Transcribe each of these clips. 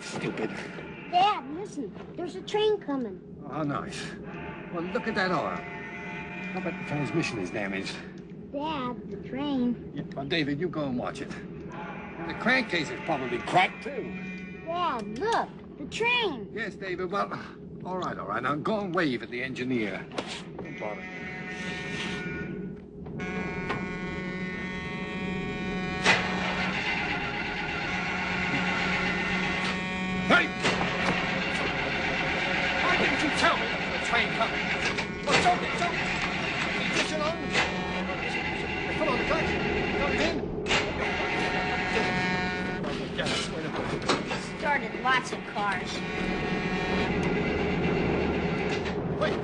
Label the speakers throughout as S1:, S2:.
S1: stupid.
S2: Dad, listen. There's a train coming.
S1: Oh, nice. Well, look at that oil. I bet the transmission is damaged.
S2: Dad, the train.
S1: Yeah, well, David, you go and watch it. And the crankcase is probably cracked, too.
S2: Dad, look. The train.
S1: Yes, David, well, all right. Now go and wave at the engineer. Don't bother. Hey! Why didn't you tell me there was a train coming? Well, it's okay. Ignition on. Come on, the guys. Coming in. Gas, wait a minute.
S2: Started lots of cars.
S1: Wait.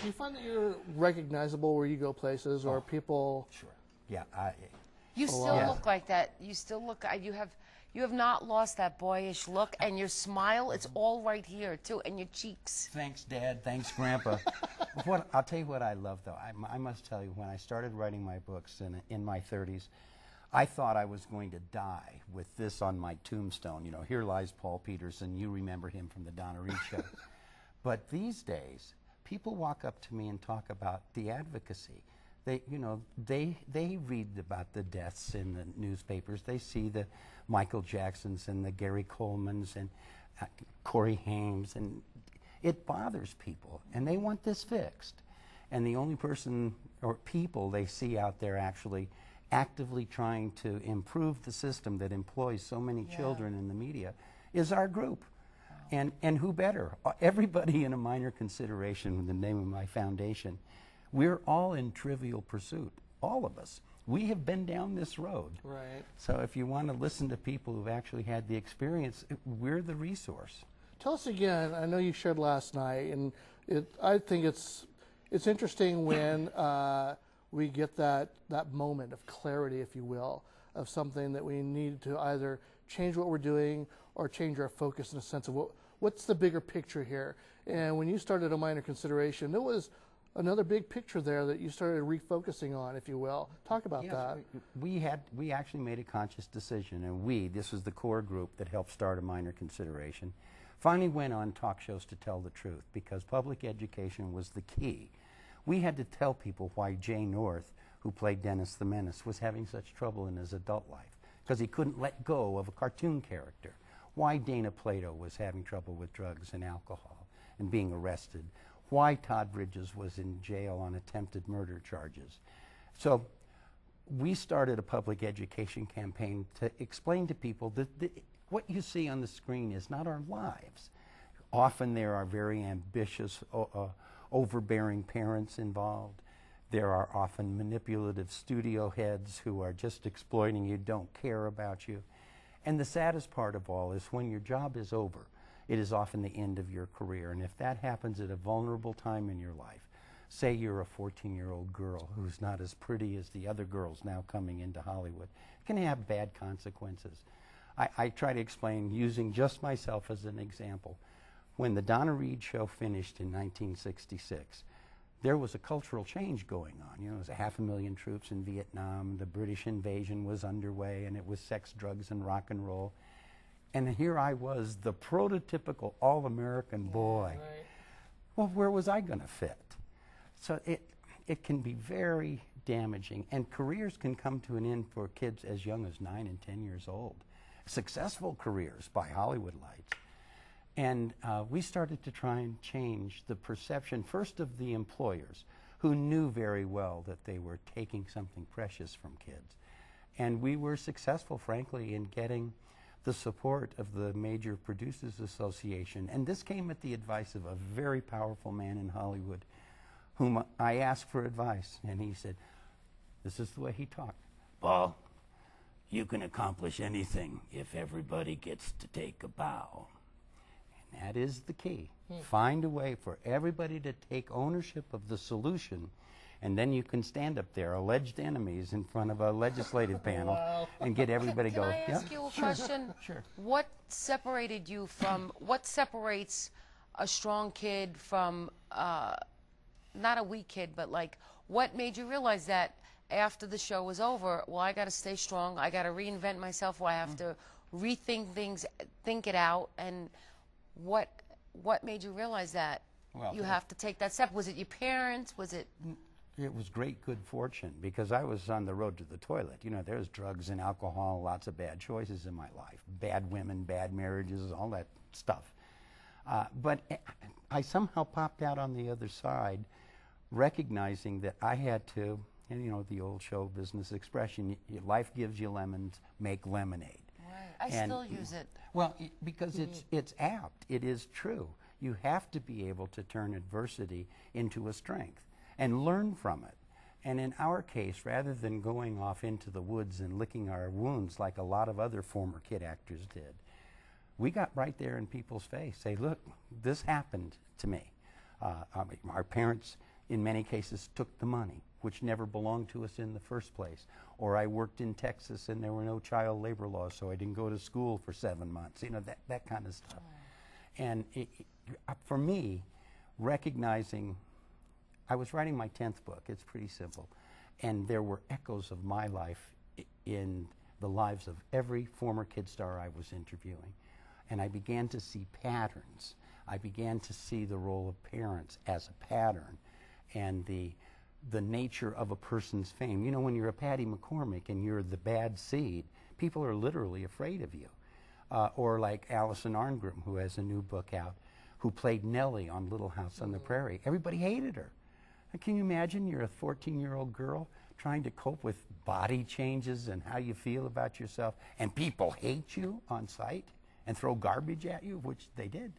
S3: Do you find that you're recognizable where you go places, or people?
S4: Sure. Yeah.
S5: You still look like that. You still look. You have not lost that boyish look, and your smile. It's all right here too, and your cheeks.
S4: Thanks, Dad. Thanks, Grandpa. I'll tell you what I love, though. I must tell you, when I started writing my books in my 30s, I thought I was going to die with this on my tombstone. You know, here lies Paul Petersen. You remember him from the Donna Reed show. But these days, people walk up to me and talk about the advocacy. They read about the deaths in the newspapers. They see the Michael Jacksons and the Gary Colemans and Corey Haim, and it bothers people, and they want this fixed. And the only person or people they see out there actually actively trying to improve the system that employs so many children in the media is our group. And who better? Everybody in a minor consideration, in the name of my foundation, we're all in trivial pursuit, all of us. We have been down this road.
S3: Right.
S4: So if you want to listen to people who've actually had the experience, we're the resource.
S3: Tell us again. I know you shared last night, and I think it's interesting when we get that moment of clarity, if you will, of something that we need to either change what we're doing or change our focus in a sense of what's the bigger picture here. And when you started A Minor Consideration, there was another big picture there that you started refocusing on, if you will. Talk about that.
S4: We actually made a conscious decision, and this was the core group that helped start A Minor Consideration, finally went on talk shows to tell the truth, because public education was the key. We had to tell people why Jay North, who played Dennis the Menace, was having such trouble in his adult life, because he couldn't let go of a cartoon character. Why Dana Plato was having trouble with drugs and alcohol and being arrested. Why Todd Bridges was in jail on attempted murder charges. So we started a public education campaign to explain to people that what you see on the screen is not our lives. Often there are very ambitious, overbearing parents involved. There are often manipulative studio heads who are just exploiting you, don't care about you. And the saddest part of all is when your job is over, it is often the end of your career. And if that happens at a vulnerable time in your life, say you're a 14-year-old girl who's not as pretty as the other girls now coming into Hollywood, it can have bad consequences. I try to explain using just myself as an example. When the Donna Reed show finished in 1966, there was a cultural change going on. You know, there was 500,000 troops in Vietnam, the British invasion was underway, and it was sex, drugs, and rock and roll. And here I was, the prototypical all-American boy. Right. Well, where was I going to fit? So it can be very damaging, and careers can come to an end for kids as young as 9 and 10 years old. Successful careers by Hollywood lights. And we started to try and change the perception, first of the employers, who knew very well that they were taking something precious from kids. And we were successful, frankly, in getting the support of the Major Producers Association. And this came at the advice of a very powerful man in Hollywood, whom I asked for advice. And he said, this is the way he talked: Paul, you can accomplish anything if everybody gets to take a bow. And that is the key. Find a way for everybody to take ownership of the solution, and then you can stand up there, alleged enemies, in front of a legislative panel and get everybody
S5: Can
S4: going.
S5: I ask you a question?
S4: Sure.
S5: What separated you from, what separates a strong kid from not a weak kid, but like, what made you realize that after the show was over, well, I got to stay strong, I got to reinvent myself, well, I have to rethink things, think it out, and what made you realize that you have to take that step? Was it your parents? Was it?
S4: It was great good fortune, because I was on the road to the toilet. You know, there's drugs and alcohol, lots of bad choices in my life, bad women, bad marriages, all that stuff. But I somehow popped out on the other side, recognizing that I had to, and you know, the old show business expression, life gives you lemons, make lemonade.
S5: Right. I still use it.
S4: Well, because it's apt. It is true. You have to be able to turn adversity into a strength and learn from it. And in our case, rather than going off into the woods and licking our wounds like a lot of other former kid actors did, we got right there in people's face, say, look, this happened to me. Our parents, in many cases, took the money, which never belonged to us in the first place. Or I worked in Texas and there were no child labor laws, so I didn't go to school for 7 months, you know, that kind of stuff. And for me, recognizing, I was writing my 10th book, it's pretty simple, and there were echoes of my life in the lives of every former kid star I was interviewing. And I began to see patterns. I began to see the role of parents as a pattern, and the nature of a person's fame. You know, when you're a Patty McCormick and you're the bad seed, people are literally afraid of you. Or like Allison Arngrim, who has a new book out, who played Nellie on Little House on the Prairie. Everybody hated her. And can you imagine you're a 14-year-old girl trying to cope with body changes and how you feel about yourself, and people hate you on sight and throw garbage at you, which they did.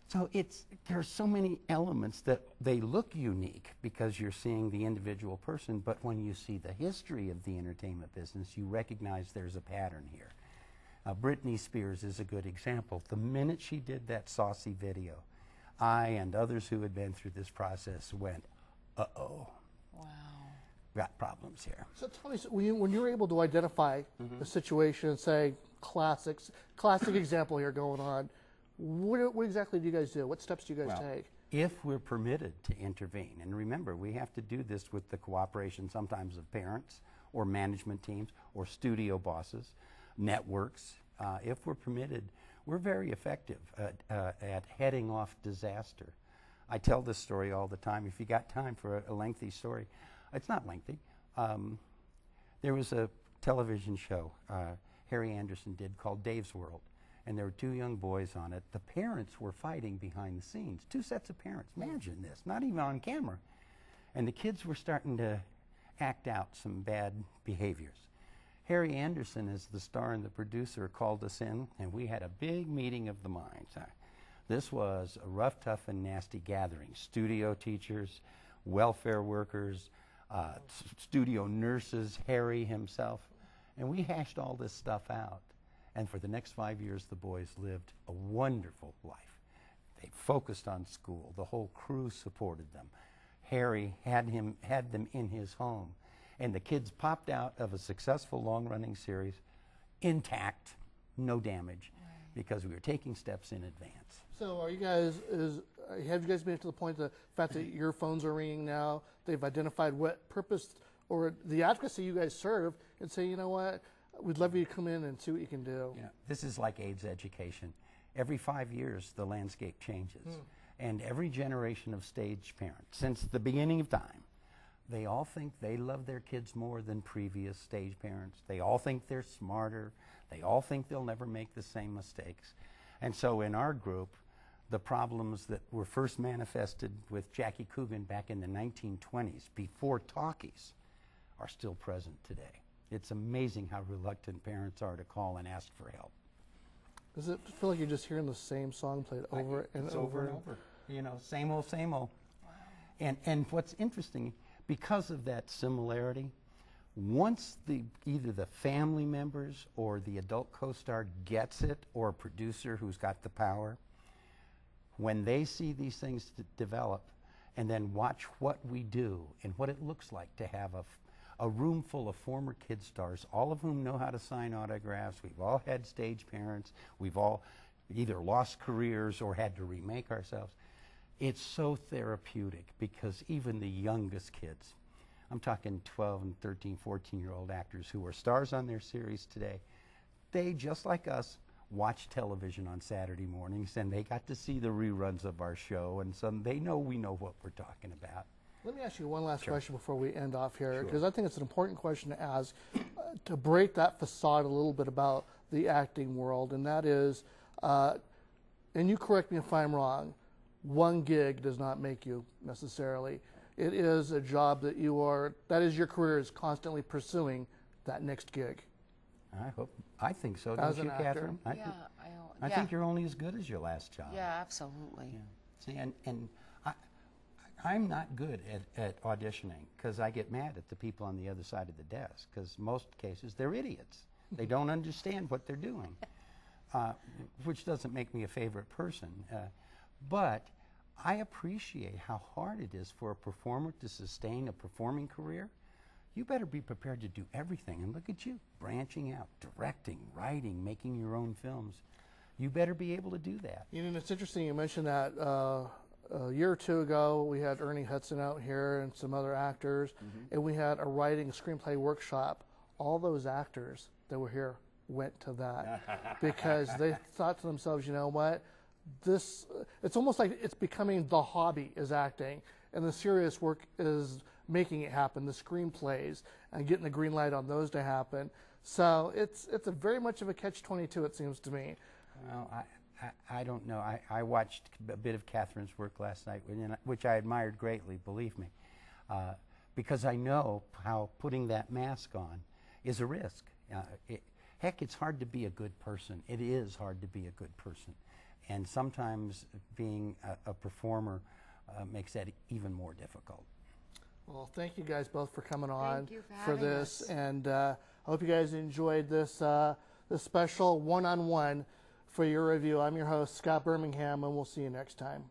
S4: So there are so many elements that they look unique because you're seeing the individual person, but when you see the history of the entertainment business, you recognize there's a pattern here. Britney Spears is a good example. The minute she did that saucy video, I and others who had been through this process went, uh-oh.
S5: Wow.
S4: Got problems here.
S3: So tell me, so when you were able to identify the situation and say, classic example here going on, what exactly do you guys do? What steps do you guys take?
S4: If we're permitted to intervene, and remember, we have to do this with the cooperation sometimes of parents or management teams or studio bosses, networks. If we're permitted, we're very effective at heading off disaster. I tell this story all the time. If you got time for a lengthy story, it's not lengthy. There was a television show Harry Anderson did called Dave's World, and there were 2 young boys on it. The parents were fighting behind the scenes, 2 sets of parents. Imagine this, not even on camera. And the kids were starting to act out some bad behaviors. Harry Anderson, as the star and the producer, called us in, and we had a big meeting of the minds. This was a rough, tough, and nasty gathering. Studio teachers, welfare workers, studio nurses, Harry himself. And we hashed all this stuff out. And for the next 5 years, the boys lived a wonderful life. They focused on school. The whole crew supported them. Harry had them in his home. And the kids popped out of a successful long-running series intact, no damage, because we were taking steps in advance.
S3: So are you guys, have you guys made it to the point, the fact that your phones are ringing now, they've identified what purpose or the advocacy you guys serve, and say, you know what, we'd love you to come in and see what you can do.
S4: Yeah, this is like AIDS education. Every 5 years, the landscape changes. And every generation of stage parents, since the beginning of time, they all think they love their kids more than previous stage parents. They all think they're smarter. They all think they'll never make the same mistakes. And so in our group, the problems that were first manifested with Jackie Coogan back in the 1920s, before talkies, are still present today. It's amazing how reluctant parents are to call and ask for help.
S3: Does it feel like you're just hearing the same song played over and over and over?
S4: You know, same old, same old. Wow. And what's interesting, because of that similarity, once either the family members or the adult co-star gets it, or a producer who's got the power, when they see these things develop and then watch what we do and what it looks like to have a room full of former kid stars, all of whom know how to sign autographs, we've all had stage parents, we've all either lost careers or had to remake ourselves, It's so therapeutic because even the youngest kids, I'm talking 12 and 13, 14-year-old actors who are stars on their series today, they, just like us, watch television on Saturday mornings, and they got to see the reruns of our show, and so they know we know what we're talking about.
S3: Let me ask you one last
S4: Sure.
S3: question before we end off here,
S4: Sure.
S3: because I think it's an important question to ask, to break that facade a little bit about the acting world, and that is, and you correct me if I'm wrong, one gig does not make you necessarily. It is a job that that is your career, is constantly pursuing that next gig.
S4: I think so,
S3: As
S4: don't you,
S3: an actor.
S4: Catherine? I think you're only as good as your last job.
S5: Yeah, absolutely.
S4: Yeah. See, and I'm not good at auditioning because I get mad at the people on the other side of the desk because most cases they're idiots. They don't understand what they're doing, which doesn't make me a favorite person. But I appreciate how hard it is for a performer to sustain a performing career. You better be prepared to do everything. And look at you, branching out, directing, writing, making your own films. You better be able to do that.
S3: You know, it's interesting you mentioned that. A year or two ago, we had Ernie Hudson out here and some other actors, and we had a writing screenplay workshop. All those actors that were here went to that because they thought to themselves, you know what, it's almost like it's becoming the hobby is acting, and the serious work is making it happen, the screenplays, and getting the green light on those to happen. So it's a very much of a catch-22, it seems to me.
S4: Well, I don't know. I watched a bit of Catherine's work last night, which I admired greatly, believe me, because I know how putting that mask on is a risk. Heck, it's hard to be a good person. It is hard to be a good person. And sometimes being a performer makes that even more difficult.
S3: Well, thank you guys both for coming on
S5: you for
S3: for
S5: having
S3: this,
S5: us.
S3: and I hope you guys enjoyed this this special one-on-one for your review. I'm your host, Scott Birmingham, and we'll see you next time.